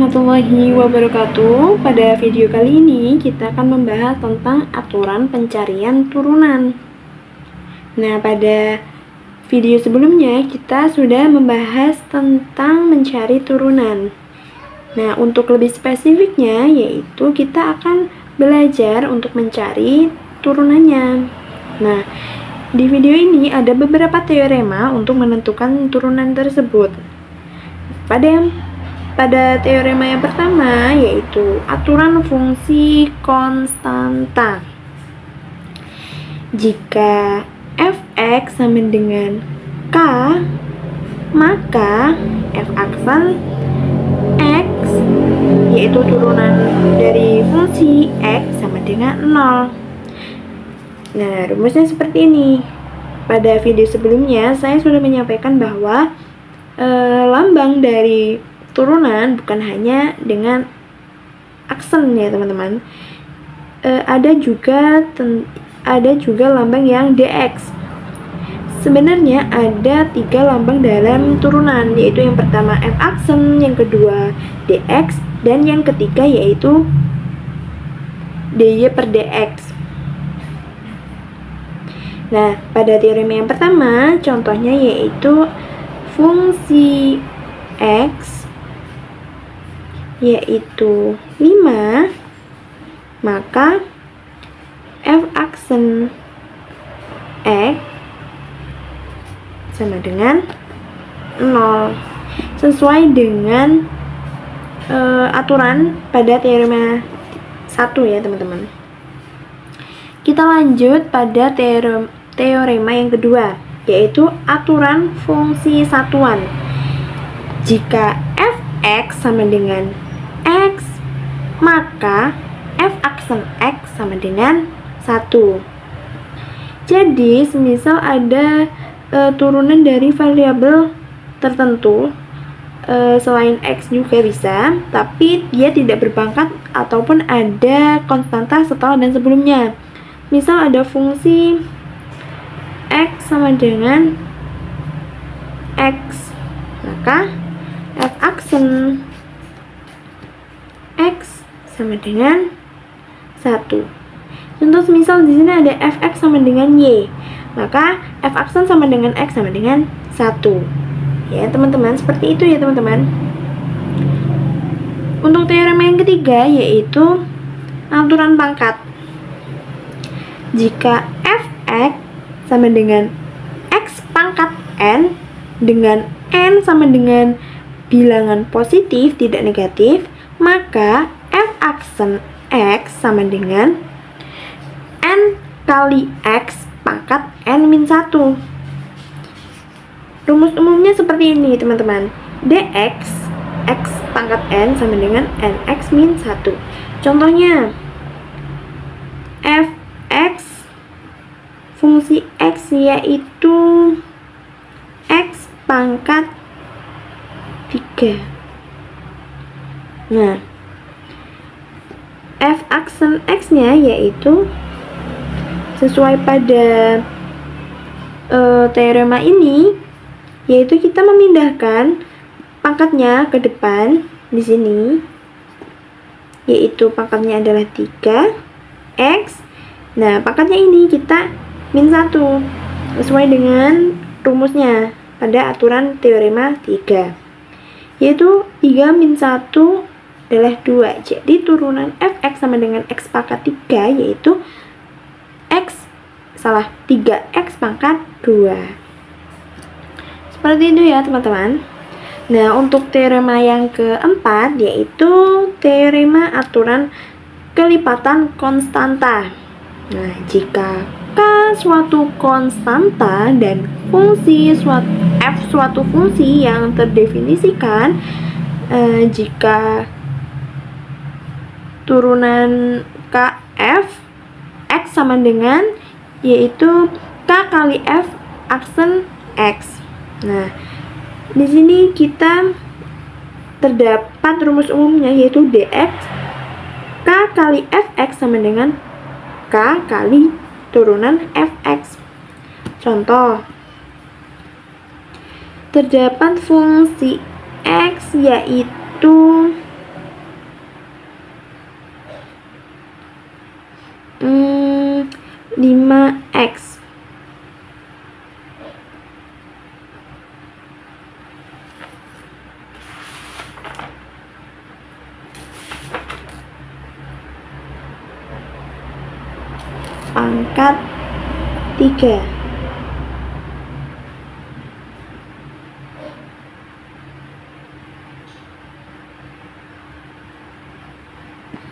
warahmatullahi wabarakatuh. Pada video kali ini kita akan membahas tentang aturan pencarian turunan. Nah, pada video sebelumnya kita sudah membahas tentang mencari turunan. Nah, untuk lebih spesifiknya yaitu kita akan belajar untuk mencari turunannya. Nah, di video ini ada beberapa teorema untuk menentukan turunan tersebut. Pada teorema yang pertama yaitu aturan fungsi konstanta. Jika f(x) sama dengan k, maka f(aksen x yaitu turunan dari fungsi x sama dengan 0. Nah, rumusnya seperti ini. Pada video sebelumnya saya sudah menyampaikan bahwa lambang dari turunan bukan hanya dengan aksen ya teman-teman, ada juga lambang yang dx. Sebenarnya ada 3 lambang dalam turunan, yaitu yang pertama f aksen, yang kedua dx, dan yang ketiga yaitu dy per dx. Nah, pada teorema yang pertama contohnya yaitu fungsi x yaitu 5, maka f aksen x sama dengan 0 sesuai dengan aturan pada teorema 1 ya teman-teman. Kita lanjut pada teorema yang kedua yaitu aturan fungsi satuan. Jika f(x) sama dengan x, maka f aksen x sama dengan 1. Jadi, semisal ada turunan dari variabel tertentu, selain x juga bisa, tapi dia tidak berpangkat ataupun ada konstanta setelah dan sebelumnya. Misal ada fungsi x sama dengan x, maka f aksen x sama dengan 1. Contoh misal di sini ada fx sama dengan y, maka f aksen sama dengan x sama dengan 1. Ya teman-teman, seperti itu ya teman-teman. Untuk teorema yang ketiga yaitu aturan pangkat. Jika fx sama dengan x pangkat n dengan n sama dengan bilangan positif tidak negatif, maka f aksen x sama dengan n kali x pangkat n-1. Rumus umumnya seperti ini teman-teman. Dx x pangkat n sama dengan nx-1. Contohnya fx fungsi x yaitu x pangkat 3. Nah, f aksen x-nya yaitu sesuai pada teorema ini, yaitu kita memindahkan pangkatnya ke depan di sini, yaitu pangkatnya adalah 3x. Nah, pangkatnya ini kita -1 sesuai dengan rumusnya pada aturan teorema 3, yaitu 3-1 adalah 2. Jadi turunan fx sama dengan x pangkat 3 yaitu 3x pangkat 2. Seperti itu ya teman-teman. Nah, untuk teorema yang keempat yaitu teorema aturan kelipatan konstanta. Nah, jika k suatu konstanta dan fungsi f suatu fungsi yang terdefinisikan, jika turunan kf x sama dengan yaitu k kali f aksen x. Nah, di sini kita terdapat rumus umumnya yaitu dx k kali fx sama dengan k kali turunan fx. Contoh, terdapat fungsi x yaitu pangkat 3.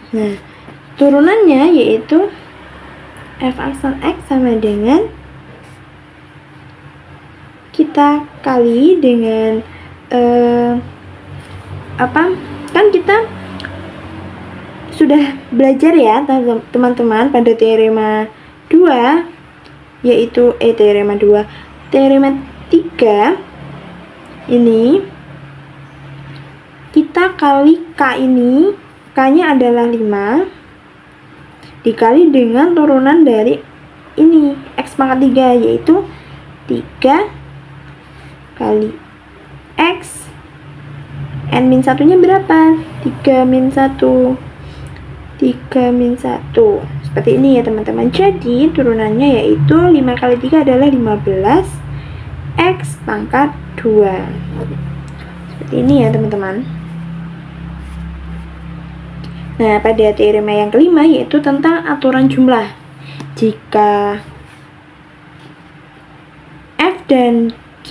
Nah, turunannya yaitu f aksen x sama dengan kita kali dengan kan kita sudah belajar ya teman-teman pada teorema 2 yaitu teorema 3 ini kita kali k ini, k-nya adalah 5 dikali dengan turunan dari ini x pangkat 3 yaitu 3 kali x n min 1 nya berapa? 3 min 1 seperti ini ya teman-teman. Jadi turunannya yaitu 5 kali 3 adalah 15 x pangkat 2 seperti ini ya teman-teman. Nah, pada teorema yang kelima yaitu tentang aturan jumlah. Jika f dan g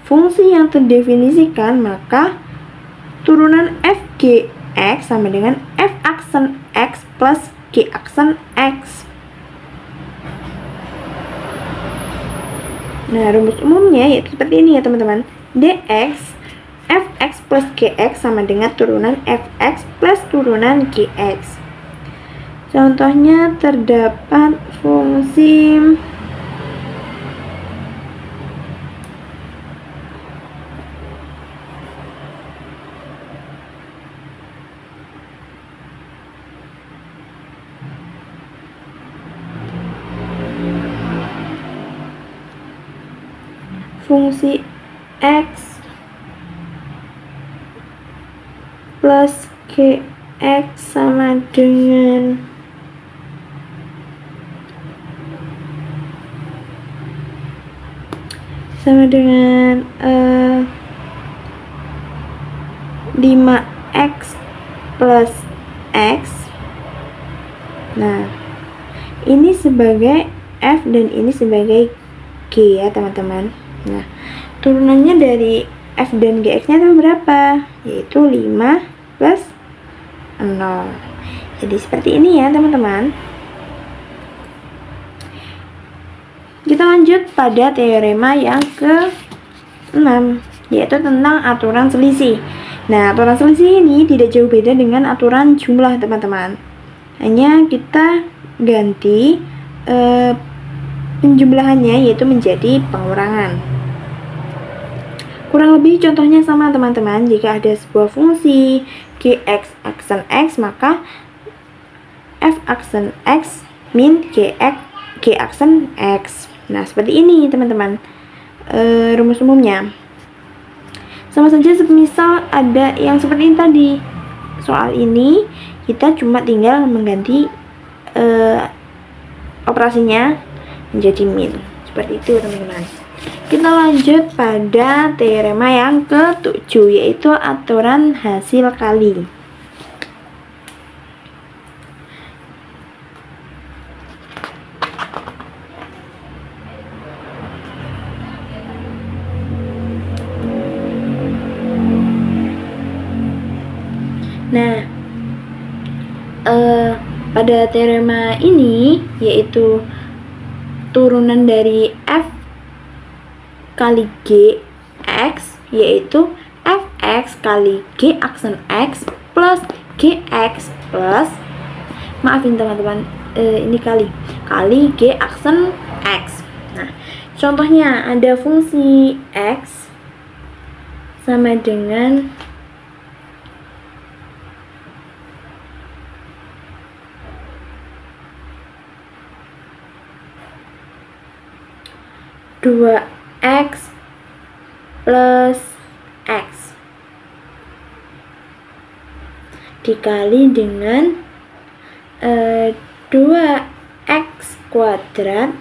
fungsi yang terdefinisikan, maka turunan f g x sama dengan f aksen x plus g aksen x. Nah, rumus umumnya yaitu seperti ini ya teman-teman. Dx fx plus gx sama dengan turunan fx plus turunan gx. Contohnya terdapat fungsi x plus gx sama dengan sama dengan 5x plus x. Nah, ini sebagai f dan ini sebagai g ya teman-teman. Nah, turunannya dari f dan gx nya itu berapa? Yaitu 5 plus 0. Jadi seperti ini ya teman-teman. Kita lanjut pada teorema yang ke-6, yaitu tentang aturan selisih. Nah, aturan selisih ini tidak jauh beda dengan aturan jumlah teman-teman. Hanya kita ganti penjumlahannya yaitu menjadi pengurangan. Kurang lebih contohnya sama teman-teman. Jika ada sebuah fungsi gx aksen x, maka f aksen x min g aksen x. Nah, seperti ini teman-teman rumus umumnya. Sama saja semisal ada yang seperti ini tadi. Soal ini kita cuma tinggal mengganti operasinya menjadi min. Seperti itu teman-teman. Kita lanjut pada teorema yang ke-7, yaitu aturan hasil kali. Nah, pada teorema ini yaitu turunan dari f kali g x yaitu fx kali g aksen x plus gx plus, maafin teman-teman, ini kali g aksen x. Nah, contohnya ada fungsi x sama dengan dua x plus x dikali dengan 2x kuadrat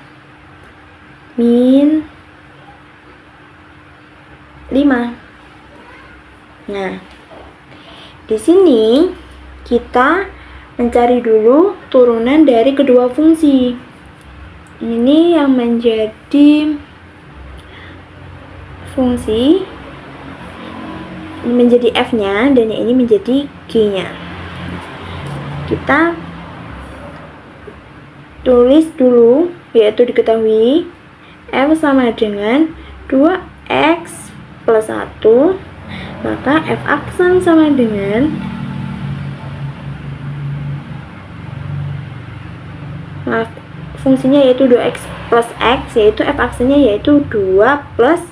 min 5. Nah, di sini kita mencari dulu turunan dari kedua fungsi. ini yang menjadi fungsi, menjadi f-nya, dan yang ini menjadi g-nya. Kita tulis dulu, yaitu diketahui f sama dengan 2x plus 1, maka f aksen sama dengan fungsinya yaitu 2x plus x, yaitu f aksennya yaitu 2 plus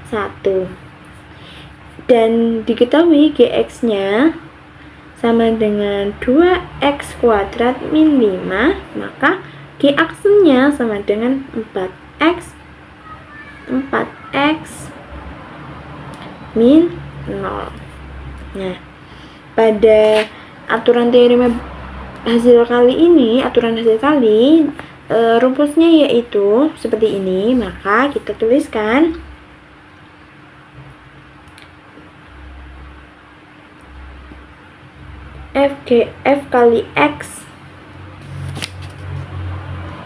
1. Dan diketahui gx-nya sama dengan 2x kuadrat min 5, maka g aksennya sama dengan 4x min 0. Nah, pada aturan teorema hasil kali ini, rumusnya yaitu seperti ini, maka kita tuliskan f kali x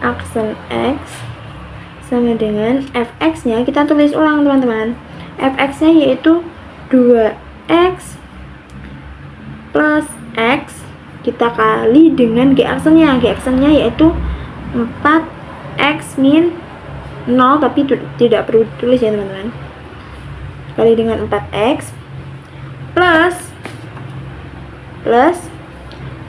aksen x sama dengan fx-nya, kita tulis ulang teman-teman, fx-nya yaitu 2x plus x kita kali dengan g aksennya, yaitu 4x min 0, tapi tidak perlu tulis ya teman-teman, kali dengan 4x plus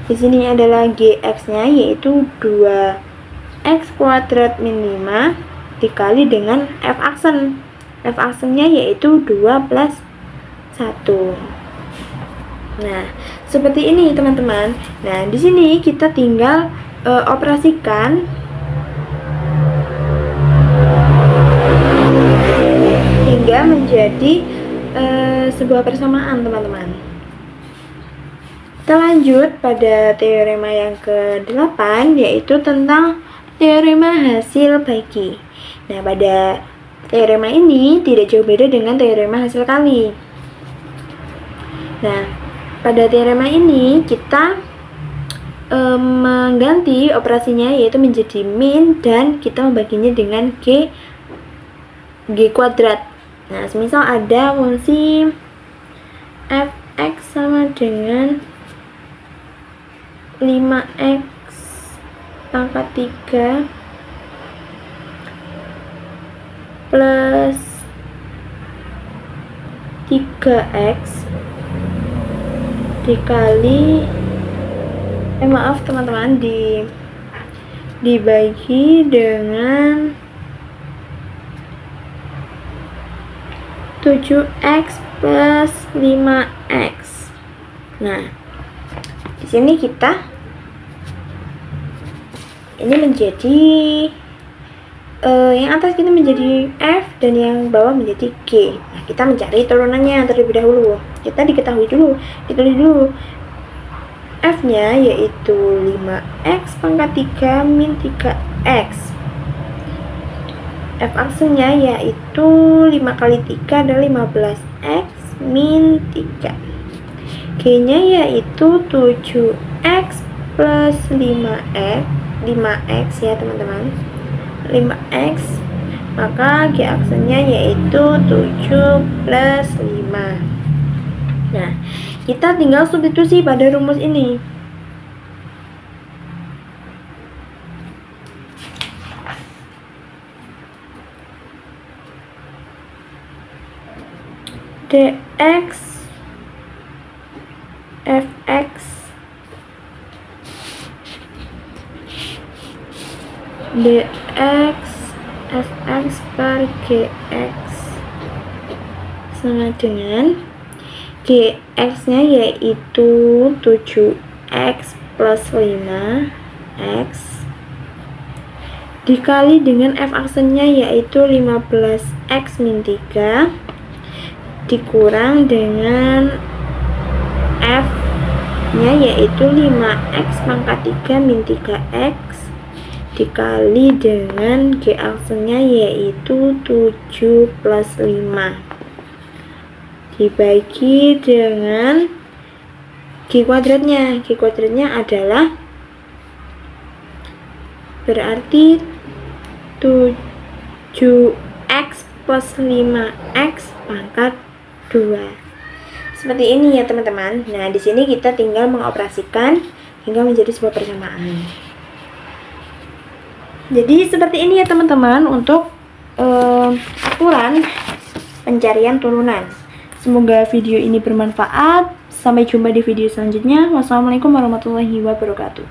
di sini adalah gx-nya yaitu 2x kuadrat min 5 dikali dengan f aksennya yaitu 2 plus 1. Nah, seperti ini teman-teman. Nah, di sini kita tinggal operasikan hingga menjadi sebuah persamaan teman-teman. Kita lanjut pada teorema yang ke-8, yaitu tentang teorema hasil bagi. Nah, pada teorema ini tidak jauh beda dengan teorema hasil kali. Nah, pada teorema ini kita mengganti operasinya yaitu menjadi min, dan kita membaginya dengan g kuadrat. Nah, semisal ada fungsi fx sama dengan 5x pangkat 3 plus 3x dikali maaf teman-teman, dibagi dengan 7x plus 5x. Nah, di sini ini menjadi yang atas kita menjadi f dan yang bawah menjadi g. Nah, kita mencari turunannya terlebih dahulu. Kita diketahui dulu, ditulis dulu f-nya yaitu 5x pangkat 3 min 3x. F aksennya yaitu 5 kali 3 adalah 15x min 3. G-nya yaitu 7x plus 5x ya teman-teman, 5x, maka G aksennya yaitu 7 plus 5. Nah, kita tinggal substitusi pada rumus ini. dx fx dx fx per gx sama dengan gx nya yaitu 7x plus 5x dikali dengan f aksennya yaitu 15x min 3 dikurang dengan f nya yaitu 5x pangkat 3 min 3x dikali dengan g aksennya yaitu 7 plus 5 dibagi dengan g kuadratnya adalah berarti 7x plus 5x pangkat 2. Seperti ini ya teman-teman. Nah, di sini kita tinggal mengoperasikan hingga menjadi sebuah persamaan. Jadi seperti ini ya teman-teman untuk aturan pencarian turunan. Semoga video ini bermanfaat. Sampai jumpa di video selanjutnya. Wassalamualaikum warahmatullahi wabarakatuh.